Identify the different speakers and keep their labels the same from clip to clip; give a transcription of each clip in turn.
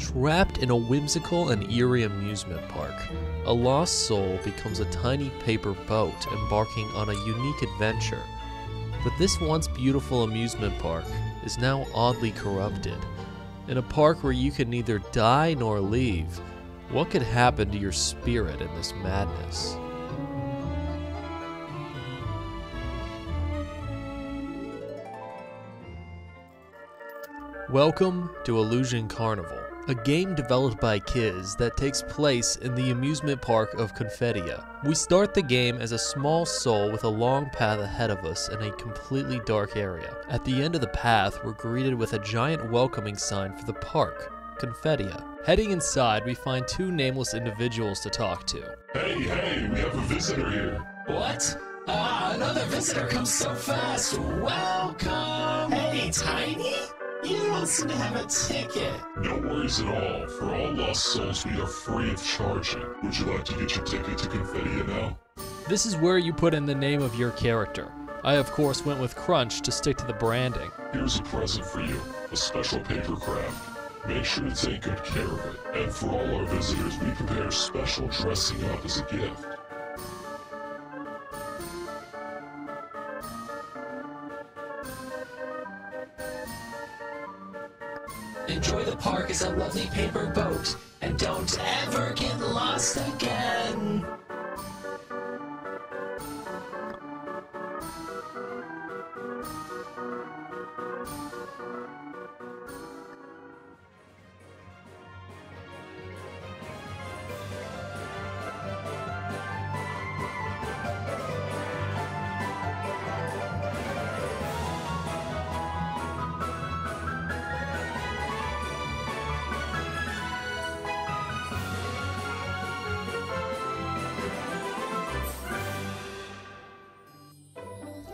Speaker 1: Trapped in a whimsical and eerie amusement park, a lost soul becomes a tiny paper boat embarking on a unique adventure. But this once beautiful amusement park is now oddly corrupted. In a park where you can neither die nor leave, what could happen to your spirit in this madness? Welcome to Illusion Carnival, a game developed by kids that takes place in the amusement park of Confettia. We start the game as a small soul with a long path ahead of us in a completely dark area. At the end of the path, we're greeted with a giant welcoming sign for the park, Confettia. Heading inside, we find two nameless individuals to talk to.
Speaker 2: Hey, we have a visitor here.
Speaker 3: What? Another visitor comes so fast. Welcome! Hey, Tiny? You don't seem to have a ticket.
Speaker 2: No worries at all. For all lost souls, we are free of charging. Would you like to get your ticket to Confettia now?
Speaker 1: This is where you put in the name of your character. I, of course, went with Crunch to stick to the branding.
Speaker 2: Here's a present for you, a special paper craft. Make sure to take good care of it. And for all our visitors, we prepare special dressing up as a gift.
Speaker 3: Enjoy the park as a lovely paper boat, and don't ever get lost again.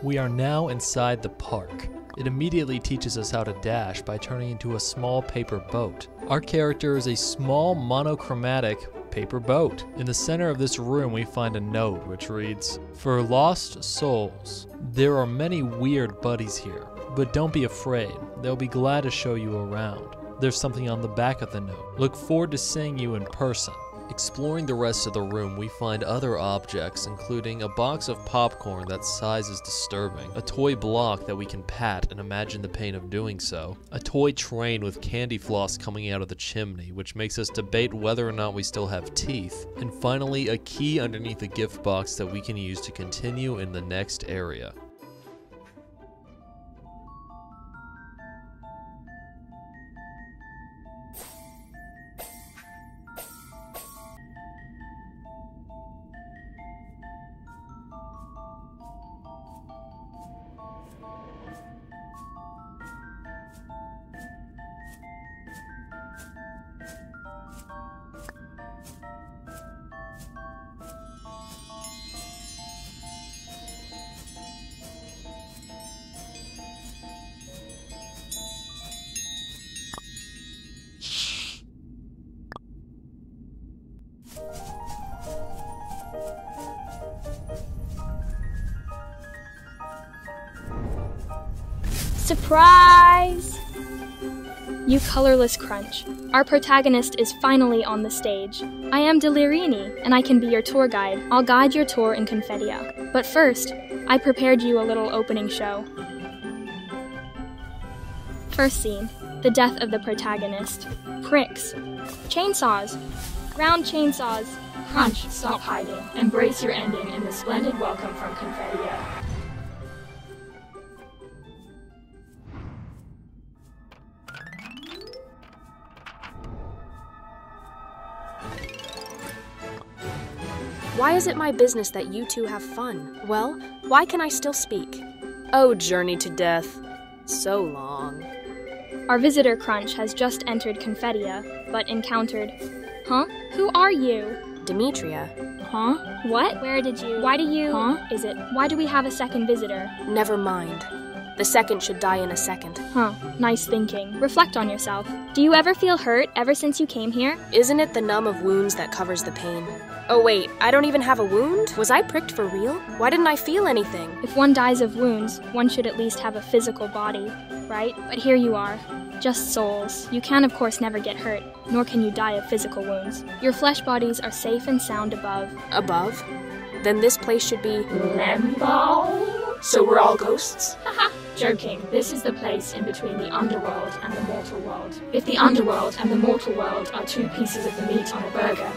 Speaker 1: We are now inside the park. It immediately teaches us how to dash by turning into a small paper boat. Our character is a small monochromatic paper boat. In the center of this room we find a note which reads, "For lost souls, there are many weird buddies here, but don't be afraid, they'll be glad to show you around." There's something on the back of the note. Look forward to seeing you in person. Exploring the rest of the room, we find other objects, including a box of popcorn that size is disturbing, a toy block that we can pat and imagine the pain of doing so, a toy train with candy floss coming out of the chimney, which makes us debate whether or not we still have teeth, and finally a key underneath the gift box that we can use to continue in the next area.
Speaker 4: Surprise! You colorless Crunch. Our protagonist is finally on the stage. I am Delirini, and I can be your tour guide. I'll guide your tour in Confettia. But first, I prepared you a little opening show. First scene, the death of the protagonist. Pricks. Chainsaws. Round chainsaws. Crunch, stop hiding. Embrace your ending in the splendid welcome from Confettia.
Speaker 5: Why is it my business that you two have fun? Well, why can I still speak? Oh, journey to death. So long.
Speaker 4: Our visitor Crunch has just entered Confettia, but encountered... Huh? Who are you?
Speaker 5: Demetria.
Speaker 4: Huh? What? Where did you... Why do you... Huh? Is it... Why do we have a second visitor?
Speaker 5: Never mind. The second should die in a second.
Speaker 4: Huh. Nice thinking. Reflect on yourself. Do you ever feel hurt ever since you came here?
Speaker 5: Isn't it the numb of wounds that covers the pain? Oh wait, I don't even have a wound? Was I pricked for real? Why didn't I feel anything?
Speaker 4: If one dies of wounds, one should at least have a physical body, right? But here you are. Just souls. You can, of course, never get hurt, nor can you die of physical wounds. Your flesh bodies are safe and sound above.
Speaker 5: Above? Then this place should be...
Speaker 6: Limbo? So we're all ghosts?
Speaker 7: Haha, joking. This is the place in between the underworld and the mortal world. If the underworld and the mortal world are two pieces of the meat on a burger,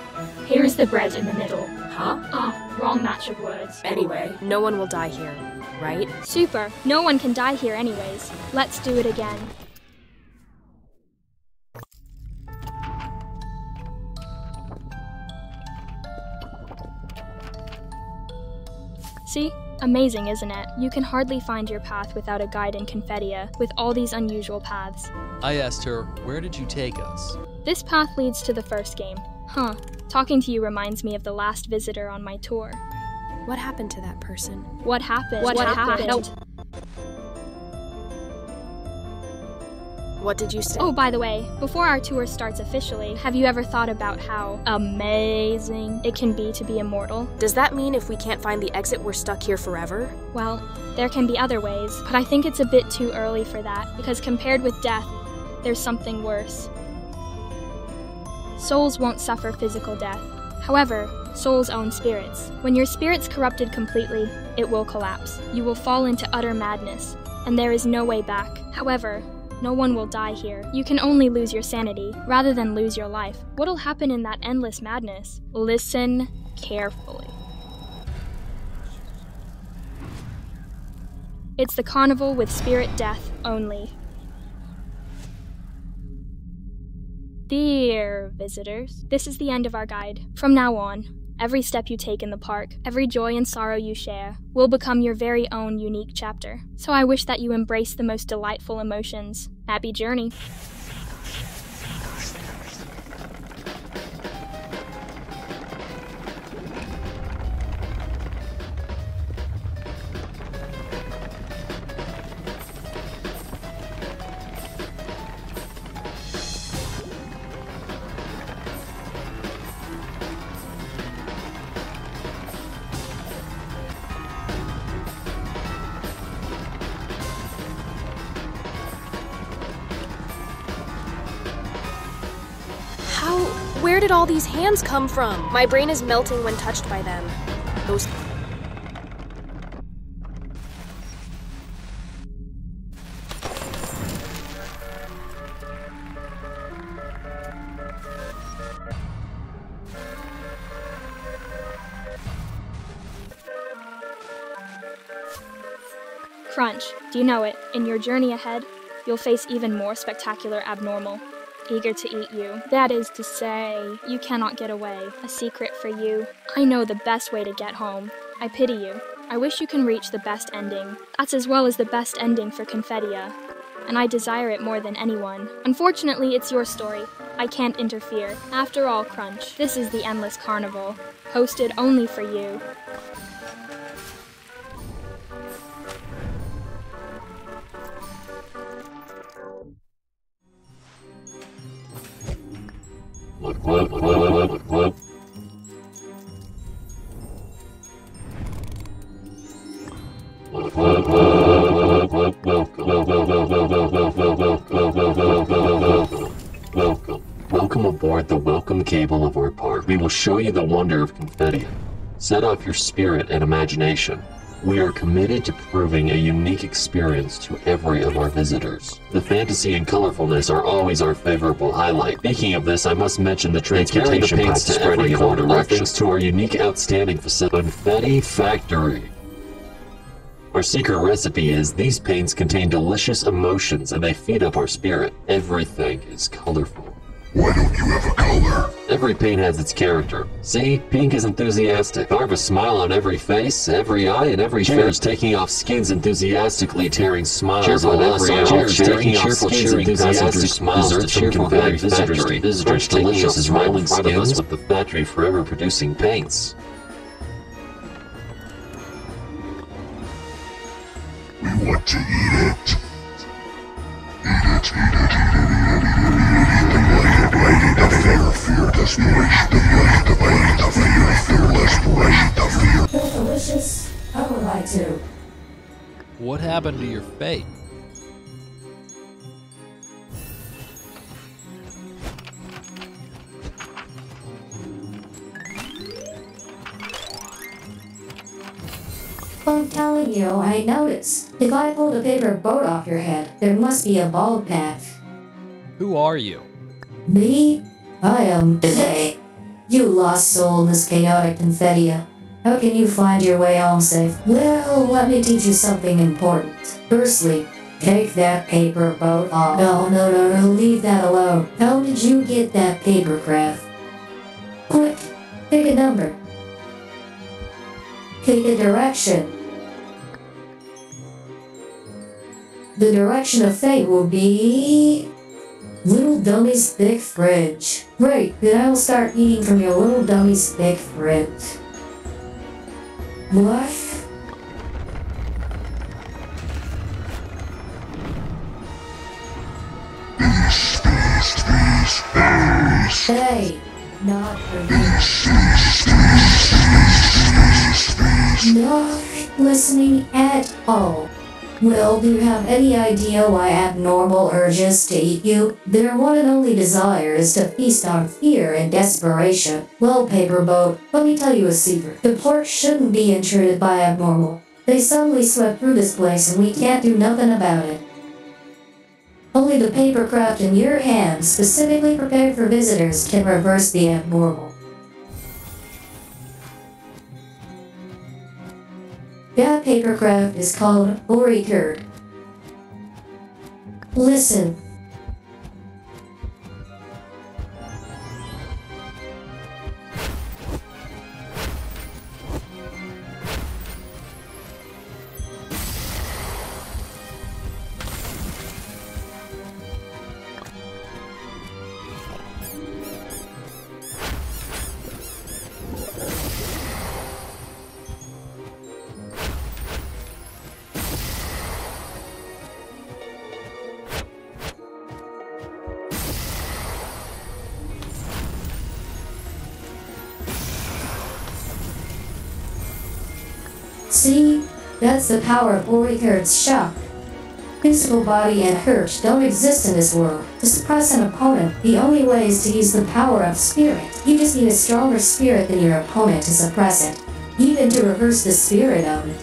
Speaker 7: here is the bread in the middle.
Speaker 6: Huh?
Speaker 7: Ah, wrong match of words.
Speaker 6: Anyway.
Speaker 5: No one will die here, right?
Speaker 4: Super. No one can die here anyways. Let's do it again. See? Amazing, isn't it? You can hardly find your path without a guide in Confedia, with all these unusual paths.
Speaker 1: I asked her, where did you take us?
Speaker 4: This path leads to the first game. Huh. Talking to you reminds me of the last visitor on my tour.
Speaker 5: What happened to that person?
Speaker 4: What happened?
Speaker 5: What happened? What did you say?
Speaker 4: Oh, by the way, before our tour starts officially, have you ever thought about how amazing it can be to be immortal?
Speaker 5: Does that mean if we can't find the exit, we're stuck here forever?
Speaker 4: Well, there can be other ways, but I think it's a bit too early for that, because compared with death, there's something worse. Souls won't suffer physical death. However, souls own spirits. When your spirit's corrupted completely, it will collapse. You will fall into utter madness, and there is no way back. However, no one will die here. You can only lose your sanity, rather than lose your life. What'll happen in that endless madness? Listen carefully. It's the carnival with spirit death only. Dear visitors, this is the end of our guide. From now on, every step you take in the park, every joy and sorrow you share, will become your very own unique chapter. So I wish that you embrace the most delightful emotions. Happy journey.
Speaker 5: Where did all these hands come from? My brain is melting when touched by them. Those...
Speaker 4: Crunch, do you know it? In your journey ahead, you'll face even more spectacular abnormal. Eager to eat you. That is to say, you cannot get away. A secret for you. I know the best way to get home. I pity you. I wish you can reach the best ending. That's as well as the best ending for Confedia. And I desire it more than anyone. Unfortunately, it's your story. I can't interfere. After all, Crunch, this is the Endless Carnival. Hosted only for you.
Speaker 8: Welcome aboard the welcome cable of our park. We will show you the wonder of Confedia. Set off your spirit and imagination. We are committed to proving a unique experience to every of our visitors. The fantasy and colorfulness are always our favorable highlight. Speaking of this, I must mention the transportation paths to every corner, thanks to our unique, outstanding facility, Confetti Factory. Our secret recipe is these paints contain delicious emotions and they feed up our spirit. Everything is colorful.
Speaker 2: Why don't you have a color?
Speaker 8: Every paint has its character. See, pink is enthusiastic. Carve a smile on every face, every eye, and every face. Taking off skins enthusiastically, tearing smiles on every eye. Cheers, taking off skins enthusiastic smiles to cheerful visitors. Visitors taking off smiling skins with the factory forever producing paints.
Speaker 2: We want to eat it.
Speaker 6: They're delicious. I would like to.
Speaker 1: What happened to your fate?
Speaker 9: I'm telling you, I noticed. If I pulled a paper boat off your head, there must be a bald patch.
Speaker 1: Who are you?
Speaker 9: Me? I am today. You lost soul in this chaotic Confedia. How can you find your way home safe? Well, let me teach you something important. Firstly, take that paper boat off. No, leave that alone. How did you get that paper craft? Quick, pick a number. Pick a direction. The direction of fate will be... Little Dummy's thick fridge. Great, then I will start eating from your Little Dummy's thick fridge. What? Hey, not for me. Not listening at all. Well, do you have any idea why abnormal urges to eat you? Their one and only desire is to feast on fear and desperation. Well, Paperboat, let me tell you a secret. The port shouldn't be intruded by abnormal. They suddenly swept through this place and we can't do nothing about it. Only the papercraft in your hands, specifically prepared for visitors, can reverse the abnormal. That papercraft is called Oricurd. Listen. See? That's the power of Oricurd's shock. Physical body and hurt don't exist in this world. To suppress an opponent, the only way is to use the power of spirit. You just need a stronger spirit than your opponent to suppress it, even to reverse the spirit of it.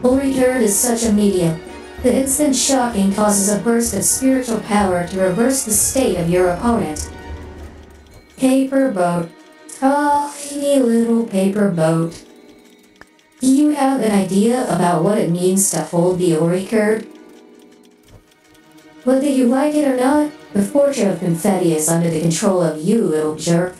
Speaker 9: Oricurd is such a medium. The instant shocking causes a burst of spiritual power to reverse the state of your opponent. Paper boat. Tiny little paper boat. Do you have an idea about what it means to hold the Oricurd? Whether you like it or not, the fortune of Confetti is under the control of you, little jerk.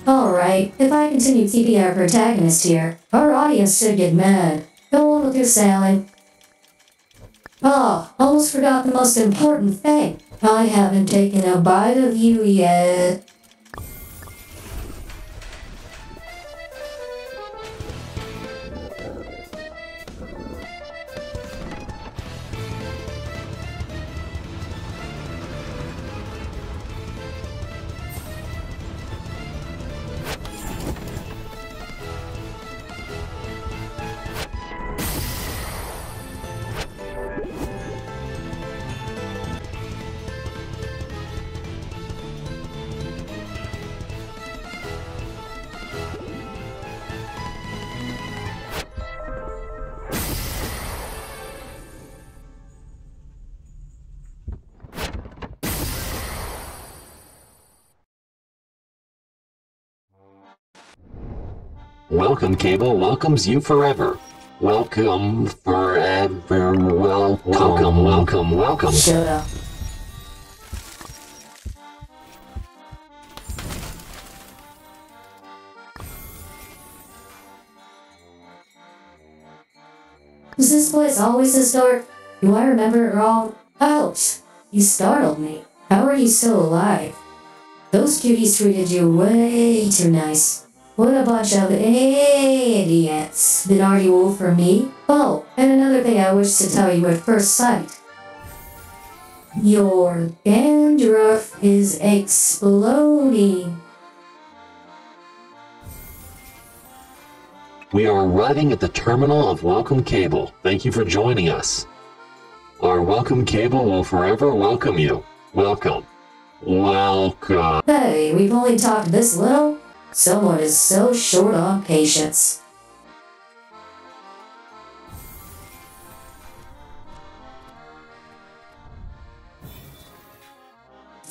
Speaker 9: Alright, if I continue keeping our protagonist here, our audience should get mad. Go on with your sailing. Oh, almost forgot the most important thing. I haven't taken a bite of you yet.
Speaker 8: Welcome Cable welcomes you forever. Welcome forever. Welcome.
Speaker 9: Shut up. Was this place always this dark? Do I remember it wrong? Ouch! You startled me. How are you still alive? Those cuties treated you way too nice. What a bunch of idiots. Then are you all for me? Oh, and another thing I wish to tell you at first sight. Your dandruff is exploding.
Speaker 8: We are arriving at the terminal of Welcome Cable. Thank you for joining us. Our Welcome Cable will forever welcome you. Welcome.
Speaker 9: Hey, we've only talked this little? Someone is so short on patience.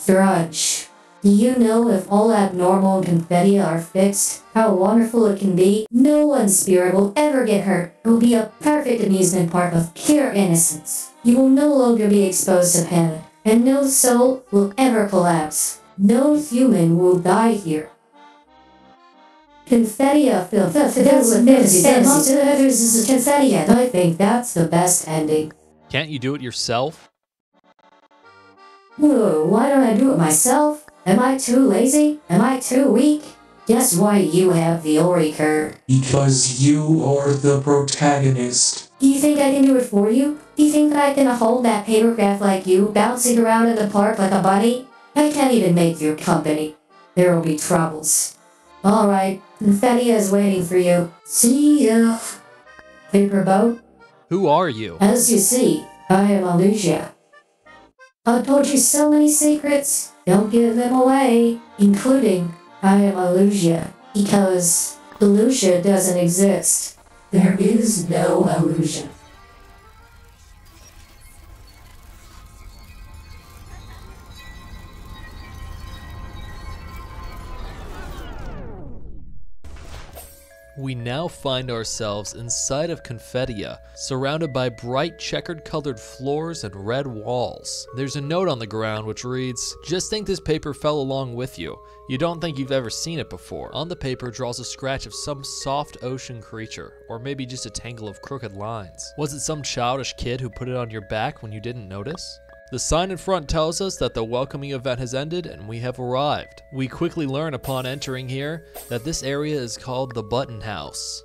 Speaker 9: Drudge. Do you know if all abnormal confetti are fixed, how wonderful it can be? No one's spirit will ever get hurt. It will be a perfect amusement park of pure innocence. You will no longer be exposed to panic, and no soul will ever collapse. No human will die here. Confetti filled with confetti, and I think that's the best ending.
Speaker 1: Can't you do it yourself?
Speaker 9: Whoa, why don't I do it myself? Am I too lazy? Am I too weak? Guess why you have the Ori curve.
Speaker 10: Because you are the protagonist.
Speaker 9: Do you think I can do it for you? Do you think I can hold that paper craft like you, bouncing around in the park like a bunny? I can't even make your company. There will be troubles. Alright, confetti is waiting for you. See ya. Paper boat?
Speaker 1: Who are you?
Speaker 9: As you see, I am Alusia. I told you so many secrets. Don't give them away, including I am Alusia, because Alusia doesn't exist. There is no Alusia.
Speaker 1: We now find ourselves inside of Confettia, surrounded by bright checkered colored floors and red walls. There's a note on the ground which reads, "Just think this paper fell along with you. You don't think you've ever seen it before." On the paper draws a scratch of some soft ocean creature, or maybe just a tangle of crooked lines. Was it some childish kid who put it on your back when you didn't notice? The sign in front tells us that the welcoming event has ended and we have arrived. We quickly learn upon entering here that this area is called the Button House.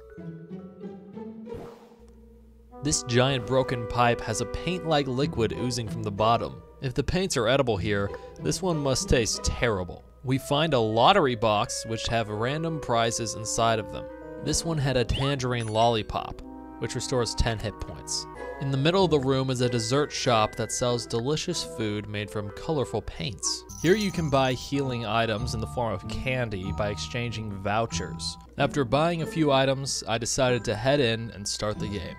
Speaker 1: This giant broken pipe has a paint-like liquid oozing from the bottom. If the paints are edible here, this one must taste terrible. We find a lottery box which have random prizes inside of them. This one had a tangerine lollipop, which restores 10 hit points. In the middle of the room is a dessert shop that sells delicious food made from colorful paints. Here you can buy healing items in the form of candy by exchanging vouchers. After buying a few items, I decided to head in and start the game.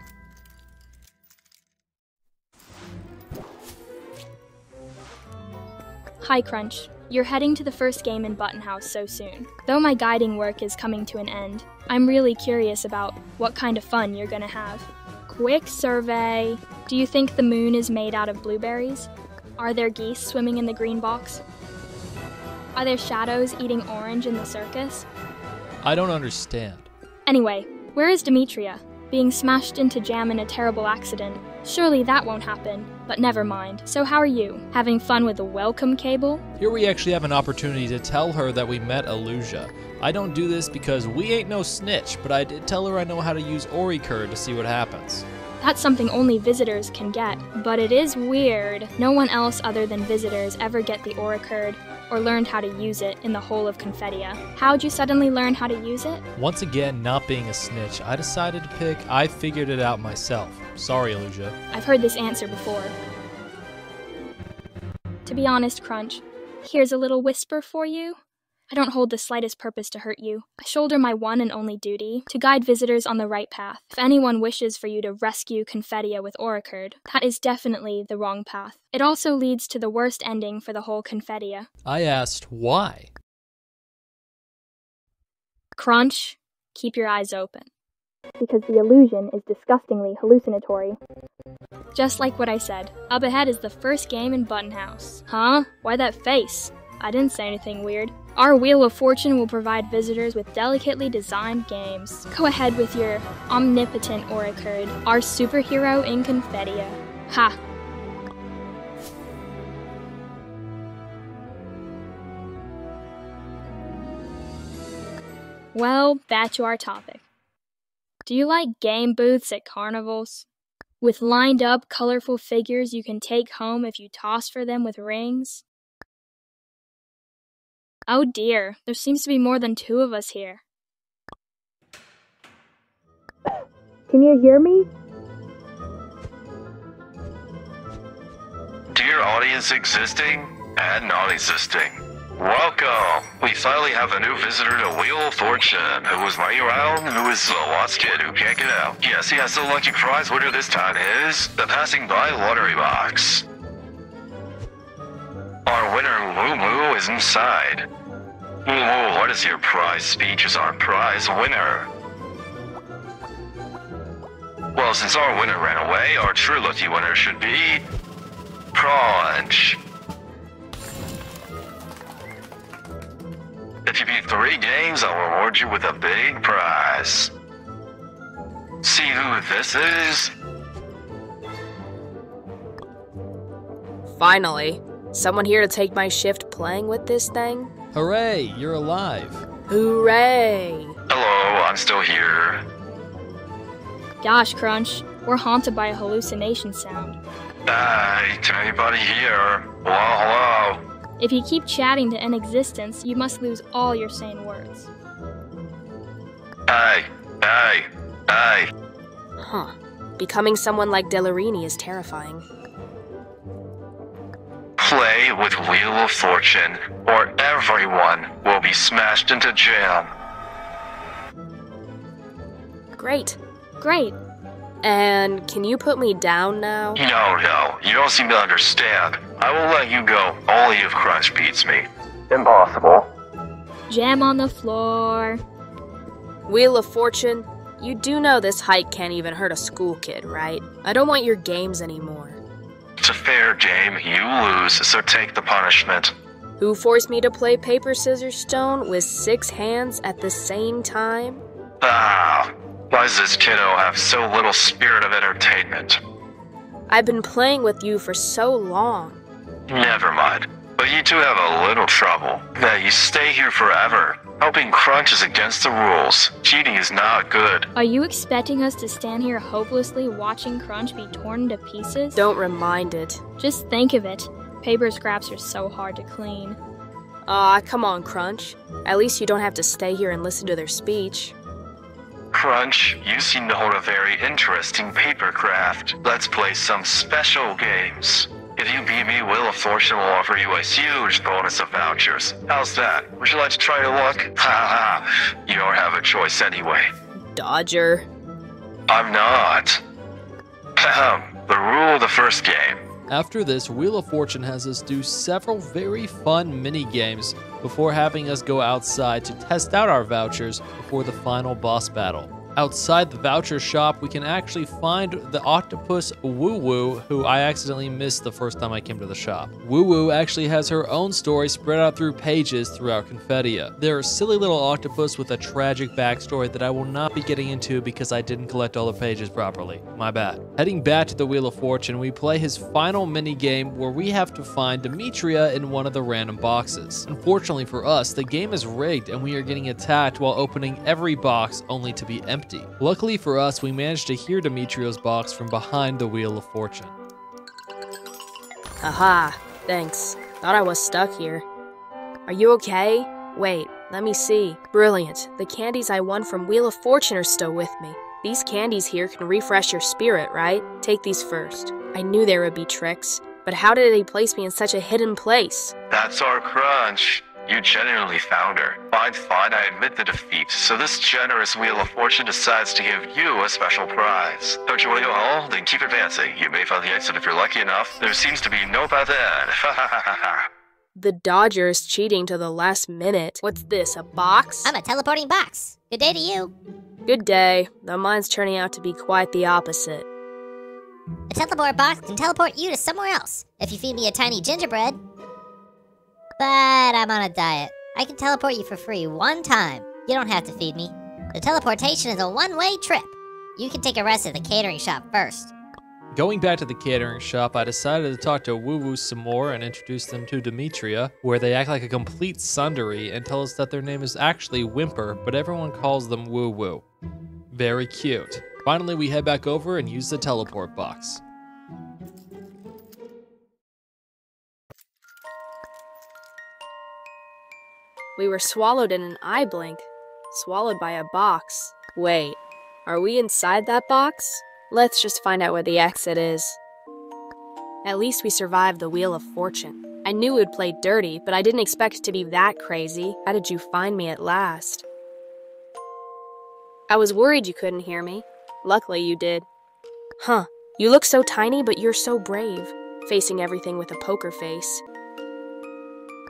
Speaker 4: Hi Crunch. You're heading to the first game in Button House so soon. Though my guiding work is coming to an end, I'm really curious about what kind of fun you're gonna have. Quick survey. Do you think the moon is made out of blueberries? Are there geese swimming in the green box? Are there shadows eating orange in the circus?
Speaker 1: I don't understand.
Speaker 4: Anyway, where is Demetria? Being smashed into jam in a terrible accident. Surely that won't happen, but never mind. So how are you? Having fun with the welcome cable?
Speaker 1: Here we actually have an opportunity to tell her that we met Alusia. I don't do this because we ain't no snitch, but I did tell her I know how to use Ori Curd to see what happens.
Speaker 4: That's something only visitors can get, but it is weird. No one else other than visitors ever get the Ori Curd or learned how to use it in the whole of Confettia. How'd you suddenly learn how to use it?
Speaker 1: Once again, not being a snitch, I decided to pick I figured it out myself. Sorry, Alusia.
Speaker 4: I've heard this answer before. To be honest, Crunch, here's a little whisper for you. I don't hold the slightest purpose to hurt you. I shoulder my one and only duty, to guide visitors on the right path. If anyone wishes for you to rescue Confettia with Ori Curd, that is definitely the wrong path. It also leads to the worst ending for the whole Confettia.
Speaker 1: I asked why.
Speaker 4: Crunch, keep your eyes open. Because the illusion is disgustingly hallucinatory. Just like what I said, up ahead is the first game in Button House. Huh? Why that face? I didn't say anything weird. Our Wheel of Fortune will provide visitors with delicately designed games. Go ahead with your omnipotent Ori Curd, our superhero in Confettia. Ha! Well, back to our topic. Do you like game booths at carnivals? With lined up, colorful figures you can take home if you toss for them with rings? Oh dear, there seems to be more than two of us here. Can you hear me?
Speaker 11: Dear audience existing and non-existing, welcome! We finally have a new visitor to Wheel of Fortune, who was running around and who is a lost kid who can't get out. Yes, the lucky prize winner this time is the passing by lottery box. Our winner Woo Woo is inside. Woo Woo, what is your prize speech as our prize winner? Well, since our winner ran away, our true lucky winner should be... Crunch. If you beat 3 games, I'll reward you with a big prize. See who this is?
Speaker 5: Finally. Someone here to take my shift playing with this thing?
Speaker 1: Hooray, you're alive.
Speaker 5: Hooray!
Speaker 11: Hello, I'm still here.
Speaker 4: Gosh, Crunch, we're haunted by a hallucination sound.
Speaker 11: Hey, to anybody here? Hello?
Speaker 4: If you keep chatting to inexistence, you must lose all your sane words.
Speaker 11: Hey.
Speaker 5: Huh. Becoming someone like Delarini is terrifying.
Speaker 11: Play with Wheel of Fortune, or everyone will be smashed into jam.
Speaker 5: Great.
Speaker 4: Great.
Speaker 5: And can you put me down now?
Speaker 11: No, you don't seem to understand. I will let you go only if Crunch beats me. Impossible.
Speaker 4: Jam on the floor.
Speaker 5: Wheel of Fortune, you do know this hike can't even hurt a school kid, right? I don't want your games anymore.
Speaker 11: It's a fair game. You lose, so take the punishment.
Speaker 5: Who forced me to play paper, scissors, stone with 6 hands at the same time?
Speaker 11: Why does this kiddo have so little spirit of entertainment?
Speaker 5: I've been playing with you for so long.
Speaker 11: Never mind. But you two have a little trouble. That you stay here forever. Helping Crunch is against the rules. Cheating is not good.
Speaker 4: Are you expecting us to stand here hopelessly watching Crunch be torn to pieces?
Speaker 5: Don't remind it.
Speaker 4: Just think of it. Paper scraps are so hard to clean.
Speaker 5: Come on, Crunch. At least you don't have to stay here and listen to their speech.
Speaker 11: Crunch, you seem to hold a very interesting paper craft. Let's play some special games. If you beat me, Wheel of Fortune will offer you a huge bonus of vouchers. How's that? Would you like to try your luck? You don't have a choice anyway.
Speaker 5: Dodger.
Speaker 11: I'm not. The rule of the first game.
Speaker 1: After this, Wheel of Fortune has us do several very fun mini-games before having us go outside to test out our vouchers before the final boss battle. Outside the voucher shop, we can actually find the octopus Woo Woo, who I accidentally missed the first time I came to the shop. Woo Woo actually has her own story spread out through pages throughout Confedia. They're a silly little octopus with a tragic backstory that I will not be getting into because I didn't collect all the pages properly. My bad. Heading back to the Wheel of Fortune, we play his final mini-game where we have to find Demetria in one of the random boxes. Unfortunately for us, the game is rigged and we are getting attacked while opening every box only to be empty. Luckily for us, we managed to hear Demetria's box from behind the Wheel of Fortune.
Speaker 5: Aha, thanks. Thought I was stuck here. Are you okay? Wait, let me see. Brilliant. The candies I won from Wheel of Fortune are still with me. These candies here can refresh your spirit, right? Take these first. I knew there would be tricks, but how did they place me in such a hidden place?
Speaker 11: That's our Crunch. You genuinely found her. Fine, I admit the defeat. So this generous Wheel of Fortune decides to give you a special prize. Don't you want to go home? Then keep advancing. You may find the exit if you're lucky enough. There seems to be no path ahead.
Speaker 5: The Dodger is cheating to the last minute. What's this, a box?
Speaker 12: I'm a teleporting box. Good day to you.
Speaker 5: Good day, though mine's turning out to be quite the opposite.
Speaker 12: A teleport box can teleport you to somewhere else if you feed me a tiny gingerbread. But I'm on a diet. I can teleport you for free one time. You don't have to feed me. The teleportation is a one-way trip. You can take a rest at the catering shop first.
Speaker 1: Going back to the catering shop, I decided to talk to Woo Woo some more and introduce them to Demetria, where they act like a complete sundry and tell us that their name is actually Whimper, but everyone calls them Woo Woo. Very cute. Finally, we head back over and use the teleport box.
Speaker 5: We were swallowed in an eye blink. Swallowed by a box. Wait, are we inside that box? Let's just find out where the exit is. At least we survived the Wheel of Fortune. I knew it would play dirty, but I didn't expect it to be that crazy. How did you find me at last? I was worried you couldn't hear me. Luckily you did. Huh, you look so tiny, but you're so brave, facing everything with a poker face.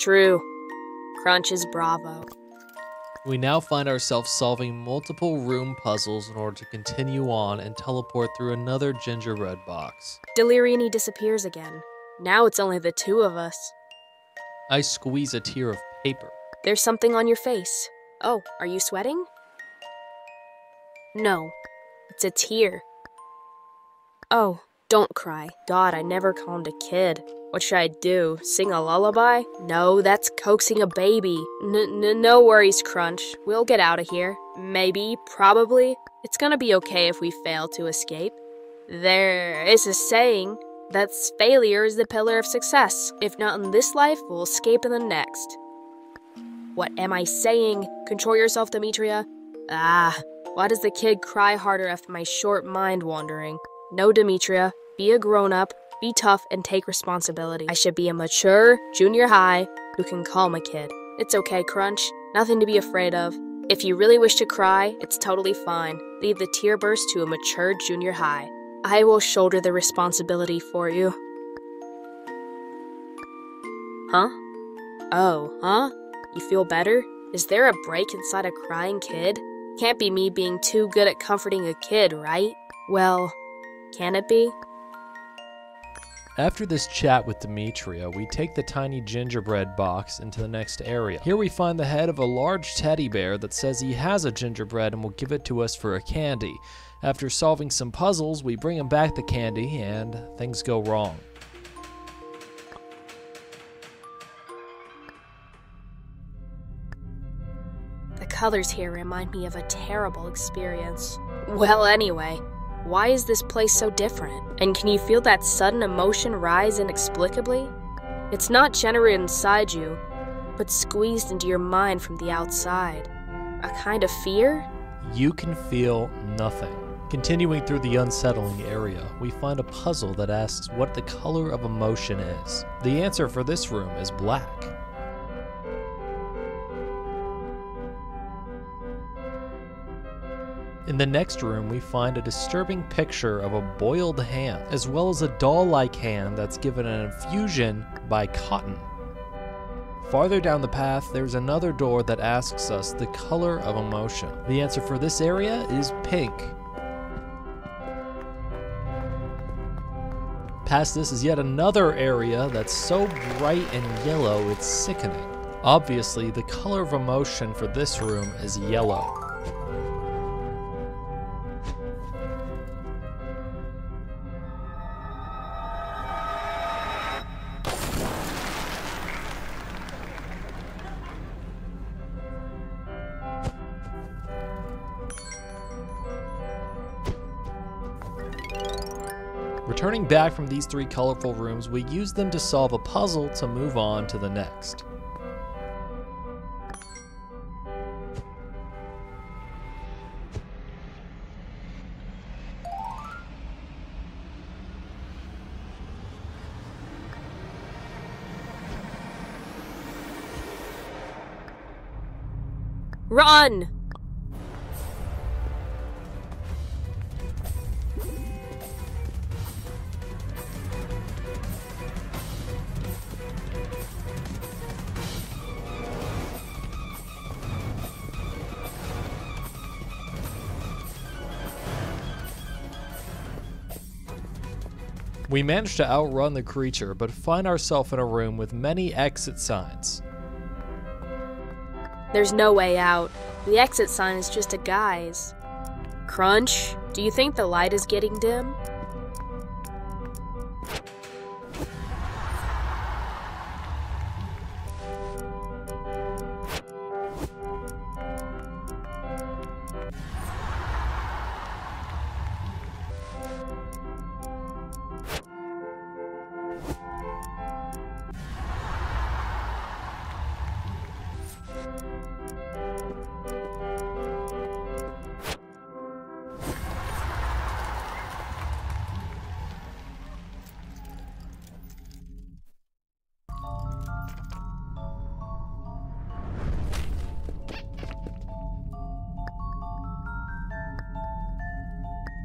Speaker 5: True. Crunch is bravo.
Speaker 1: We now find ourselves solving multiple room puzzles in order to continue on and teleport through another gingerbread box.
Speaker 5: Deliriani disappears again. Now it's only the two of us.
Speaker 1: I squeeze a tear of paper.
Speaker 5: There's something on your face. Oh, are you sweating? No, it's a tear. Oh, don't cry. God, I never calmed a kid. What should I do? Sing a lullaby? No, that's coaxing a baby. No worries, Crunch. We'll get out of here. Maybe, probably. It's gonna be okay if we fail to escape. There is a saying that failure is the pillar of success. If not in this life, we'll escape in the next. What am I saying? Control yourself, Demetria. Why does the kid cry harder after my short mind wandering? No, Demetria. Be a grown-up. Be tough and take responsibility. I should be a mature junior high who can calm a kid. It's okay, Crunch. Nothing to be afraid of. If you really wish to cry, it's totally fine. Leave the tear burst to a mature junior high. I will shoulder the responsibility for you. Huh? Oh, huh? You feel better? Is there a break inside a crying kid? Can't be me being too good at comforting a kid, right? Well, can it be?
Speaker 1: After this chat with Demetria, we take the tiny gingerbread box into the next area. Here we find the head of a large teddy bear that says he has a gingerbread and will give it to us for a candy. After solving some puzzles, we bring him back the candy and things go wrong.
Speaker 5: The colors here remind me of a terrible experience. Well, anyway. Why is this place so different? And can you feel that sudden emotion rise inexplicably? It's not generated inside you, but squeezed into your mind from the outside. A kind of fear?
Speaker 1: You can feel nothing. Continuing through the unsettling area, we find a puzzle that asks what the color of emotion is. The answer for this room is black. In the next room, we find a disturbing picture of a boiled hand, as well as a doll-like hand that's given an infusion by cotton. Farther down the path, there's another door that asks us the color of emotion. The answer for this area is pink. Past this is yet another area that's so bright and yellow it's sickening. Obviously, the color of emotion for this room is yellow. Returning back from these three colorful rooms, we use them to solve a puzzle to move on to the next.
Speaker 5: Run!
Speaker 1: We manage to outrun the creature, but find ourselves in a room with many exit signs.
Speaker 5: There's no way out. The exit sign is just a guise. Crunch, do you think the light is getting dim?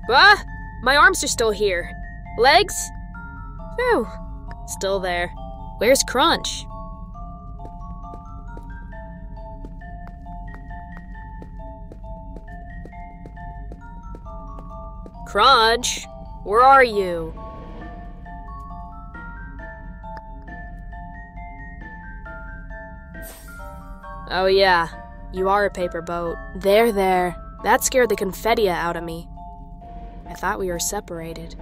Speaker 5: Ah! My arms are still here. Legs? Phew. Still there. Where's Crunch? Crunch, where are you? Oh yeah, you are a paper boat. There. That scared the confetti out of me. I thought we were separated.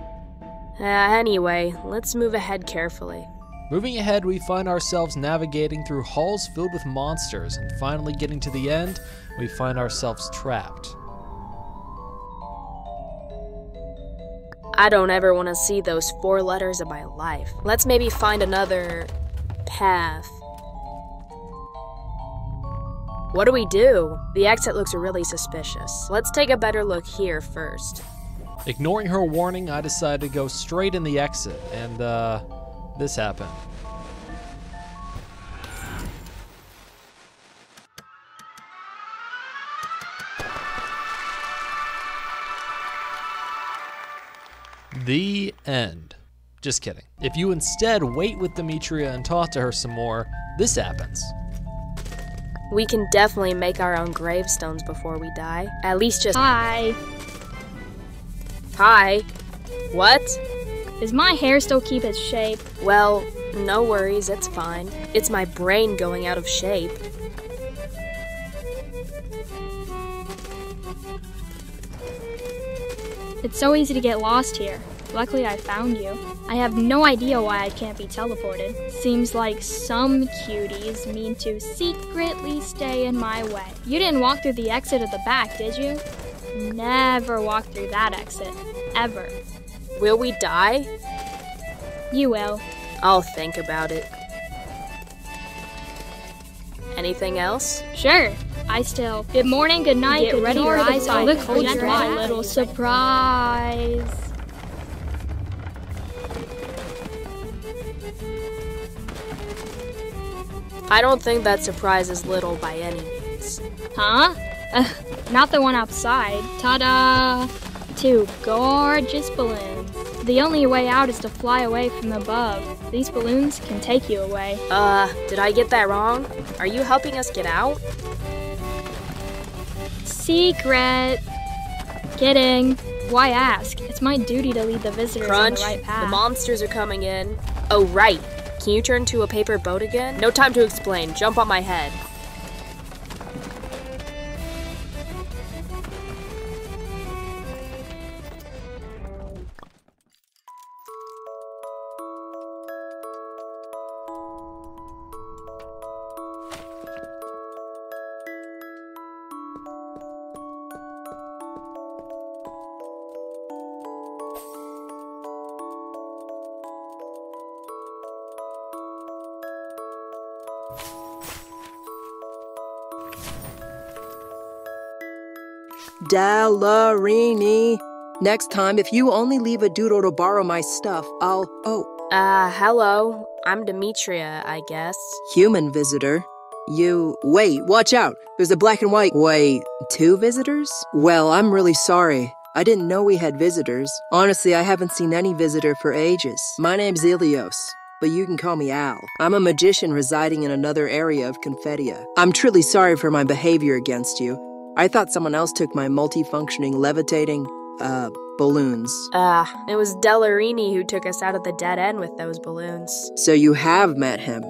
Speaker 5: Anyway, let's move ahead carefully.
Speaker 1: Moving ahead, we find ourselves navigating through halls filled with monsters, and finally getting to the end, we find ourselves trapped.
Speaker 5: I don't ever want to see those 4 letters in my life. Let's maybe find another path. What do we do? The exit looks really suspicious. Let's take a better look here first.
Speaker 1: Ignoring her warning, I decided to go straight in the exit, and this happened. The end. Just kidding. If you instead wait with Demetria and talk to her some more, this happens.
Speaker 5: We can definitely make our own gravestones before we die. At least just—
Speaker 4: Hi.
Speaker 5: Hi. What?
Speaker 4: Does my hair still keep its shape?
Speaker 5: Well, no worries, it's fine. It's my brain going out of shape.
Speaker 4: It's so easy to get lost here. Luckily I found you. I have no idea why I can't be teleported. Seems like some cuties mean to secretly stay in my way. You didn't walk through the exit at the back, did you? Never walk through that exit. Ever.
Speaker 5: Will we die?
Speaker 4: You will.
Speaker 5: I'll think about it. Anything else?
Speaker 4: Sure. Good morning, good night, good ready to rise. Look for my little surprise.
Speaker 5: I don't think that surprise is little by any means.
Speaker 4: Huh? Not the one outside. Ta-da! 2 gorgeous balloons. The only way out is to fly away from above. These balloons can take you away.
Speaker 5: Did I get that wrong? Are you helping us get out?
Speaker 4: Secret! Kidding. Why ask? It's my duty to lead the visitors on the right path.
Speaker 5: The monsters are coming in. Oh, right. Can you turn to a paper boat again? No time to explain. Jump on my head.
Speaker 13: Dellarini. Next time, if you only leave a doodle to borrow my stuff, I'll—
Speaker 5: hello. I'm Demetria, I guess.
Speaker 13: Human visitor. Wait, watch out. There's a black and white— Wait, 2 visitors? Well, I'm really sorry. I didn't know we had visitors. Honestly, I haven't seen any visitor for ages. My name's Ilios, but you can call me Al. I'm a magician residing in another area of Confedia. I'm truly sorry for my behavior against you. I thought someone else took my multifunctioning, levitating, balloons.
Speaker 5: It was Dellarini who took us out of the dead end with those balloons.
Speaker 13: So you have met him.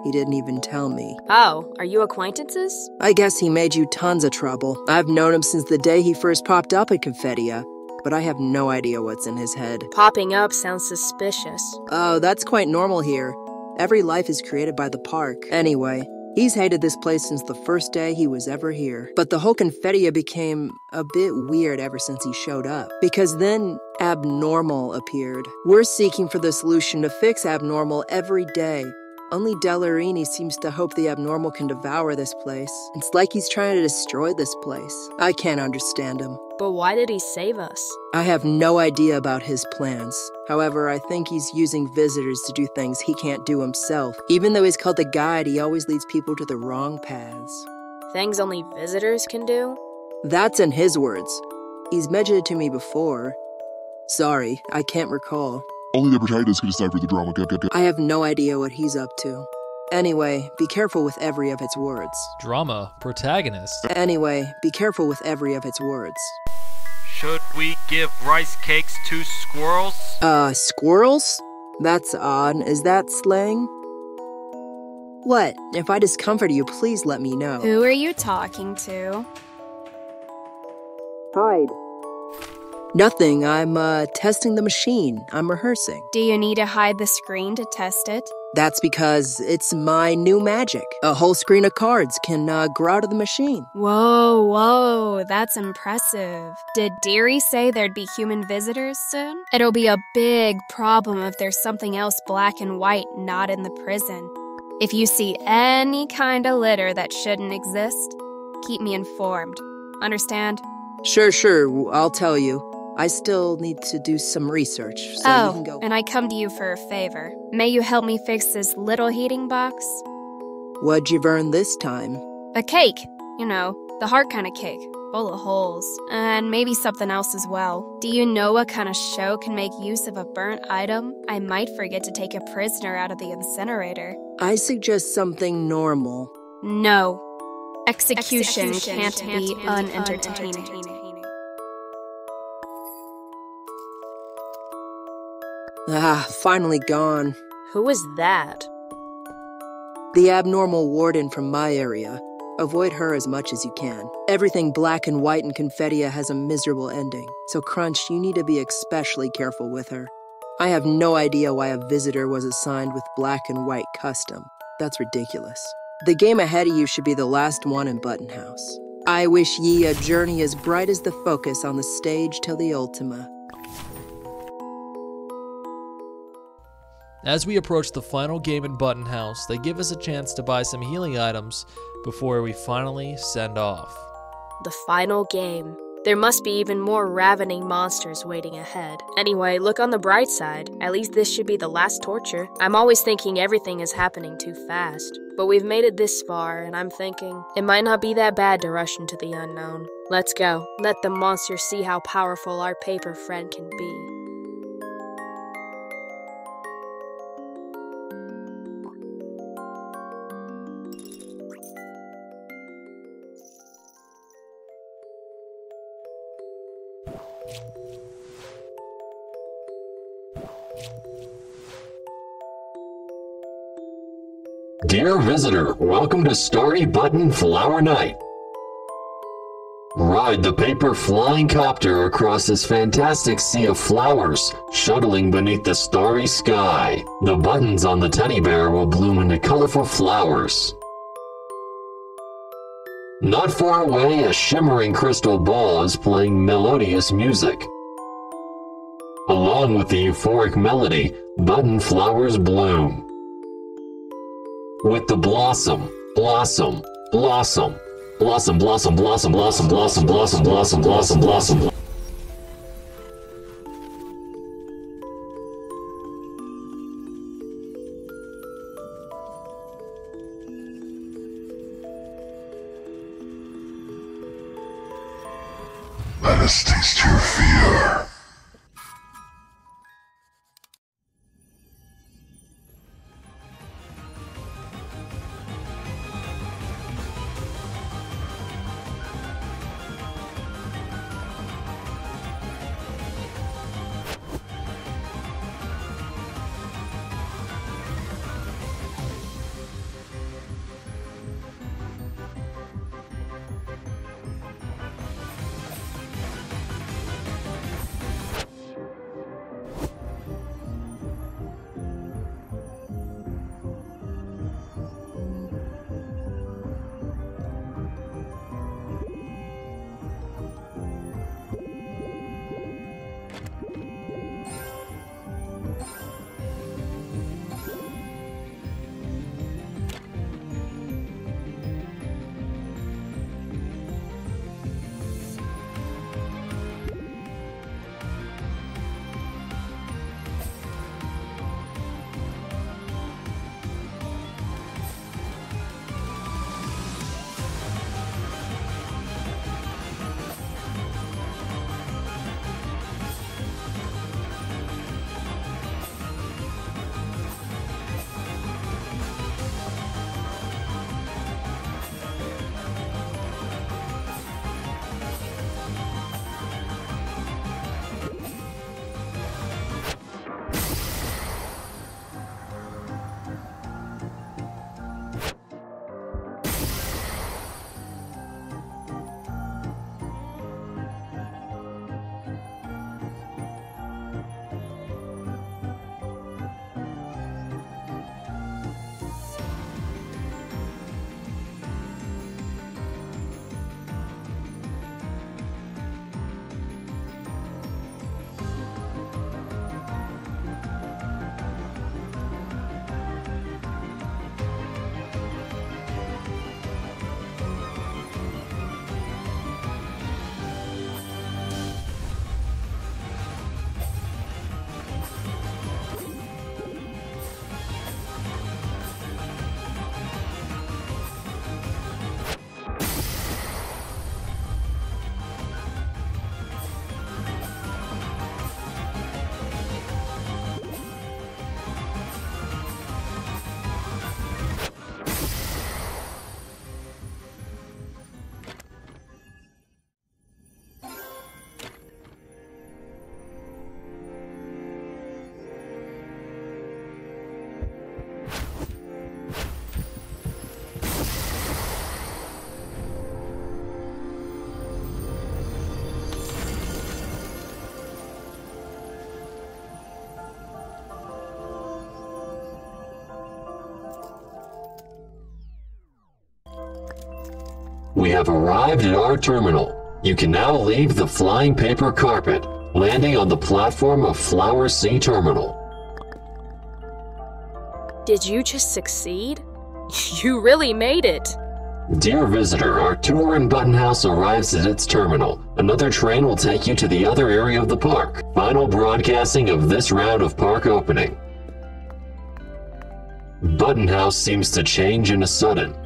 Speaker 13: He didn't even tell me.
Speaker 5: Oh, are you acquaintances?
Speaker 13: I guess he made you tons of trouble. I've known him since the day he first popped up at Confedia, but I have no idea what's in his head.
Speaker 5: Popping up sounds suspicious.
Speaker 13: Oh, that's quite normal here. Every life is created by the park. Anyway, he's hated this place since the first day he was ever here. But the whole Confedia became a bit weird ever since he showed up. Because then Abnormal appeared. We're seeking for the solution to fix Abnormal every day. Only Dellarini seems to hope the Abnormal can devour this place. It's like he's trying to destroy this place. I can't understand him.
Speaker 5: But why did he save us?
Speaker 13: I have no idea about his plans. However, I think he's using visitors to do things he can't do himself. Even though he's called the guide, he always leads people to the wrong paths.
Speaker 5: Things only visitors can do?
Speaker 13: That's in his words. He's mentioned it to me before. Sorry, I can't recall.
Speaker 2: Only the protagonist can decipher the drama.
Speaker 13: I have no idea what he's up to. Anyway, be careful with every of its words.
Speaker 1: Drama, protagonist.
Speaker 13: Anyway, be careful with every of its words.
Speaker 11: Should
Speaker 14: we give rice cakes to squirrels?
Speaker 13: Squirrels? That's odd. Is that slang? What? If I discomfort you, please let me know.
Speaker 5: Who are you talking to?
Speaker 13: Hide. Nothing. I'm, testing the machine. I'm rehearsing.
Speaker 5: Do you need to hide the screen to test it?
Speaker 13: That's because it's my new magic. A whole screen of cards can, grow out of the machine.
Speaker 5: Whoa, that's impressive. Did Deary say there'd be human visitors soon? It'll be a big problem if there's something else black and white not in the prison. If you see any kind of litter that shouldn't exist, keep me informed. Understand?
Speaker 13: Sure, I'll tell you. I still need to do some research, so you can go.
Speaker 5: And I come to you for a favor. May you help me fix this little heating box?
Speaker 13: What'd you earn this time?
Speaker 5: A cake. You know, the heart kind of cake. Full of holes. And maybe something else as well. Do you know what kind of show can make use of a burnt item? I might forget to take a prisoner out of the incinerator.
Speaker 13: I suggest something normal.
Speaker 5: No. Execution can't be unentertaining.
Speaker 13: Finally gone.
Speaker 5: Who was that?
Speaker 13: The abnormal warden from my area. Avoid her as much as you can. Everything black and white in Confedia has a miserable ending, so Crunch, you need to be especially careful with her. I have no idea why a visitor was assigned with black and white custom. That's ridiculous. The game ahead of you should be the last one in Button House. I wish ye a journey as bright as the focus on the stage till the Ultima.
Speaker 1: As we approach the final game in Button House, they give us a chance to buy some healing items before we finally send off.
Speaker 5: The final game. There must be even more ravening monsters waiting ahead. Anyway, look on the bright side. At least this should be the last torture. I'm always thinking everything is happening too fast. But we've made it this far, and I'm thinking, it might not be that bad to rush into the unknown. Let's go. Let the monsters see how powerful our paper friend can be.
Speaker 8: Dear visitor, welcome to Starry Button Flower Night. Ride the paper flying copter across this fantastic sea of flowers, shuttling beneath the starry sky. The buttons on the teddy bear will bloom into colorful flowers. Not far away, a shimmering crystal ball is playing melodious music. Along with the euphoric melody, button flowers bloom. With the blossom, blossom, blossom, blossom, blossom, blossom, blossom, blossom, blossom, blossom, blossom, blossom.
Speaker 2: Let us taste your fear.
Speaker 8: We have arrived at our terminal. You can now leave the flying paper carpet, landing on the platform of Flower Sea Terminal.
Speaker 5: Did you just succeed? You really made it!
Speaker 8: Dear visitor, our tour in Button House arrives at its terminal. Another train will take you to the other area of the park. Final broadcasting of this round of park opening. Button House seems to change in a sudden.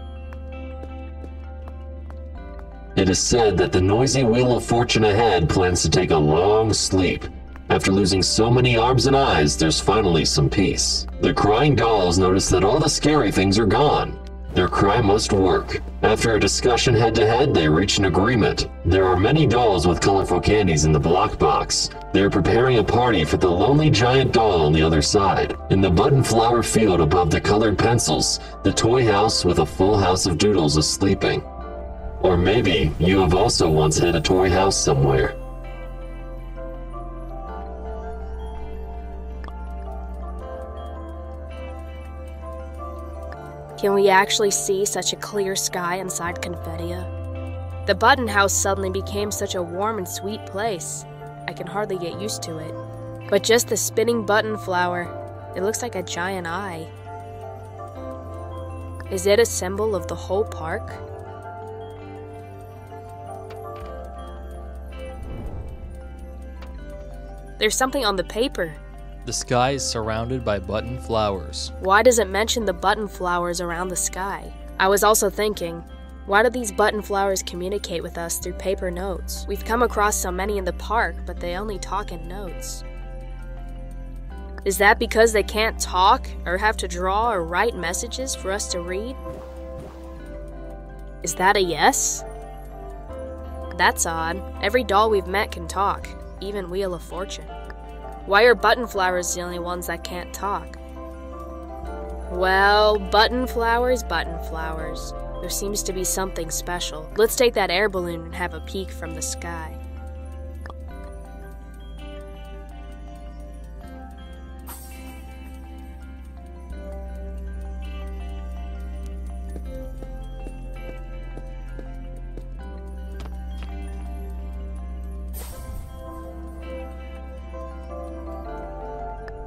Speaker 8: It is said that the noisy Wheel of Fortune ahead plans to take a long sleep. After losing so many arms and eyes, there's finally some peace. The crying dolls notice that all the scary things are gone. Their cry must work. After a discussion head-to-head, they reach an agreement. There are many dolls with colorful candies in the block box. They are preparing a party for the lonely giant doll on the other side. In the button flower field above the colored pencils, the toy house with a full house of doodles is sleeping. Or maybe you have also once had a toy house somewhere.
Speaker 5: Can we actually see such a clear sky inside Confettia? The Button House suddenly became such a warm and sweet place. I can hardly get used to it. But just the spinning button flower, it looks like a giant eye. Is it a symbol of the whole park? There's something on the paper.
Speaker 1: The sky is surrounded by button flowers.
Speaker 5: Why does it mention the button flowers around the sky? I was also thinking, why do these button flowers communicate with us through paper notes? We've come across so many in the park, but they only talk in notes. Is that because they can't talk, or have to draw or write messages for us to read? Is that a yes? That's odd. Every doll we've met can talk, even Wheel of Fortune. Why are button flowers the only ones that can't talk? Well, button flowers. There seems to be something special. Let's take that air balloon and have a peek from the sky.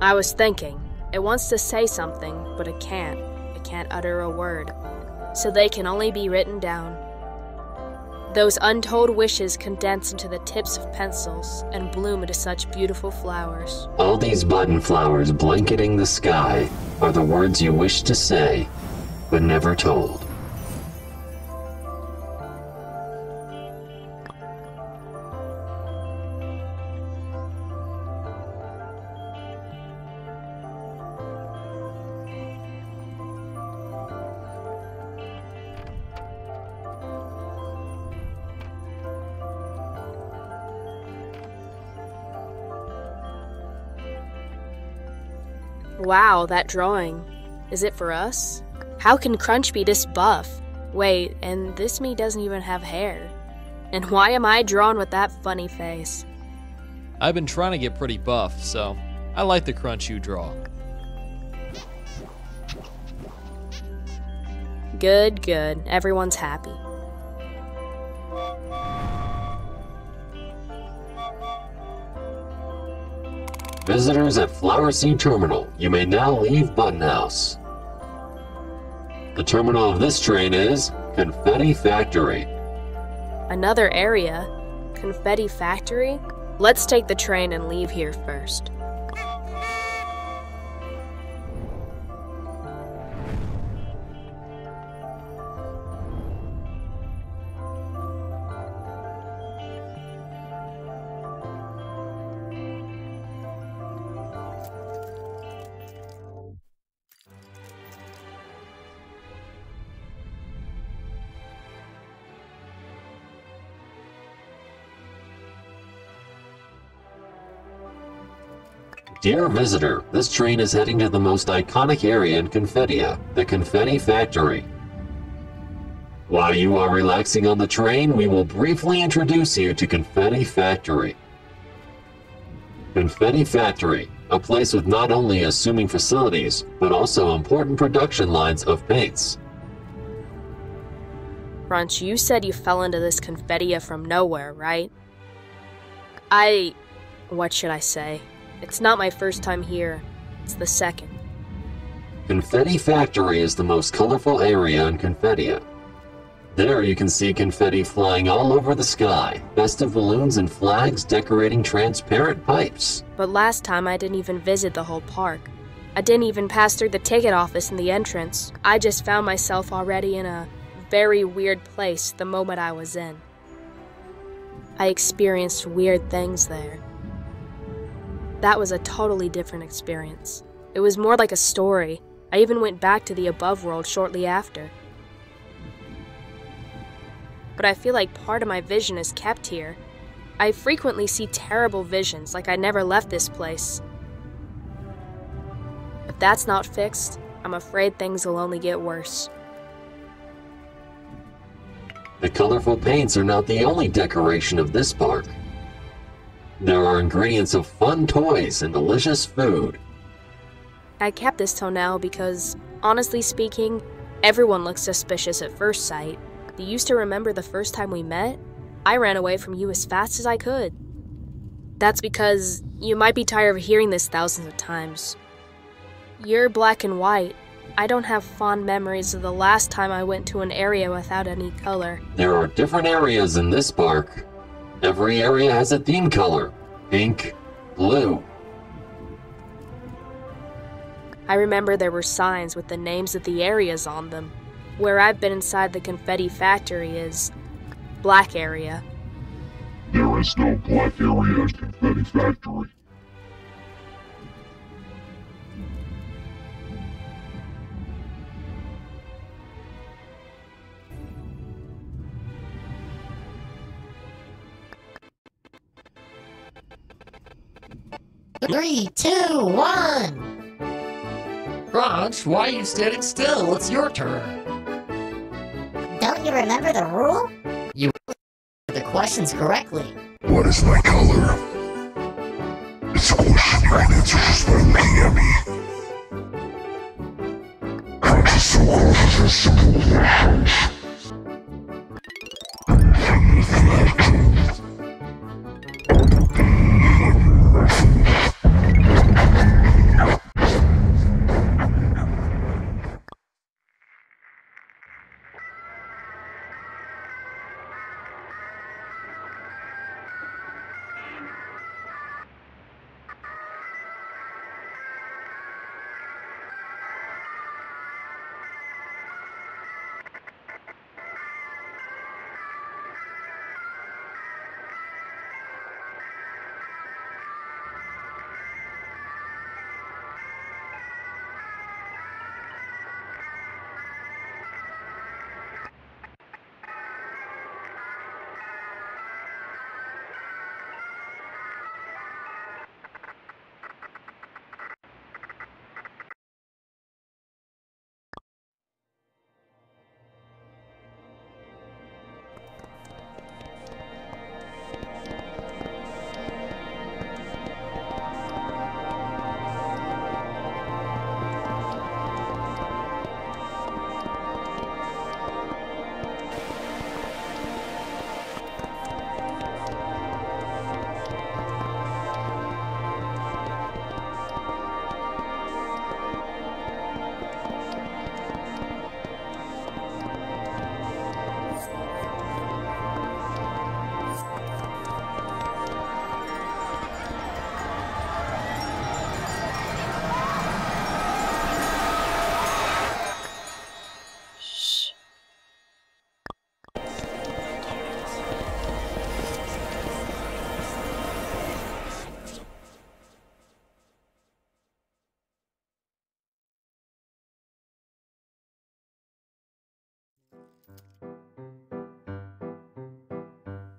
Speaker 5: I was thinking, it wants to say something, but it can't. It can't utter a word. So they can only be written down. Those untold wishes condense into the tips of pencils and bloom into such beautiful flowers.
Speaker 8: All these button flowers blanketing the sky are the words you wish to say, but never told.
Speaker 5: Wow, that drawing. Is it for us? How can Crunch be this buff? Wait, and this me doesn't even have hair. And why am I drawn with that funny face?
Speaker 1: I've been trying to get pretty buff, so I like the crunch you draw.
Speaker 5: Good, good. Everyone's happy.
Speaker 8: Visitors at Flower Sea Terminal, you may now leave Button House. The terminal of this train is Confetti Factory.
Speaker 5: Another area? Confetti Factory? Let's take the train and leave here first.
Speaker 8: Dear visitor, this train is heading to the most iconic area in Confettia, the Confetti Factory. While you are relaxing on the train, we will briefly introduce you to Confetti Factory. Confetti Factory, a place with not only assuming facilities, but also important production lines of paints.
Speaker 5: Crunch, you said you fell into this Confettia from nowhere, right? What should I say? It's not my first time here. It's the second.
Speaker 8: Confetti Factory is the most colorful area in Confettia. There you can see confetti flying all over the sky, festive balloons and flags decorating transparent pipes.
Speaker 5: But last time I didn't even visit the whole park. I didn't even pass through the ticket office in the entrance. I just found myself already in a very weird place the moment I was in. I experienced weird things there. That was a totally different experience. It was more like a story. I even went back to the above world shortly after. But I feel like part of my vision is kept here. I frequently see terrible visions, like I never left this place. If that's not fixed, I'm afraid things will only get worse.
Speaker 8: The colorful paints are not the only decoration of this park. There are ingredients of fun toys and delicious food.
Speaker 5: I kept this till now because, honestly speaking, everyone looks suspicious at first sight. Do you used to remember the first time we met? I ran away from you as fast as I could. That's because you might be tired of hearing this thousands of times. You're black and white. I don't have fond memories of the last time I went to an area without any color.
Speaker 8: There are different areas in this park. Every area has a theme color. Pink, blue.
Speaker 5: I remember there were signs with the names of the areas on them. Where I've been inside the Confetti Factory is Black Area.
Speaker 2: There is no black area at Confetti Factory.
Speaker 15: Three, two, one! Crunch, why are you standing still? It's your turn.
Speaker 12: Don't you remember the rule?
Speaker 15: You answered the questions correctly.
Speaker 2: What is my color? It's a question you can answer just by looking at me. Crunch is so close to simple questions.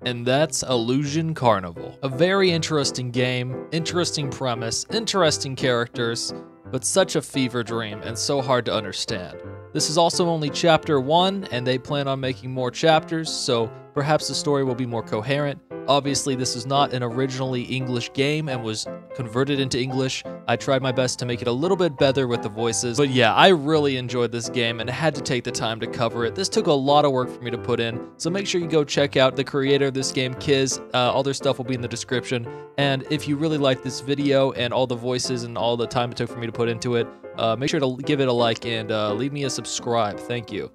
Speaker 1: And that's Illusion Carnival. A very interesting game, interesting premise, interesting characters, but such a fever dream and so hard to understand. This is also only chapter 1, and they plan on making more chapters, so perhaps the story will be more coherent, Obviously, this is not an originally English game and was converted into English. I tried my best to make it a little bit better with the voices. But yeah, I really enjoyed this game and had to take the time to cover it. This took a lot of work for me to put in, so make sure you go check out the creator of this game, Kiz. All their stuff will be in the description. And if you really like this video and all the voices and all the time it took for me to put into it, make sure to give it a like and leave me a subscribe. Thank you.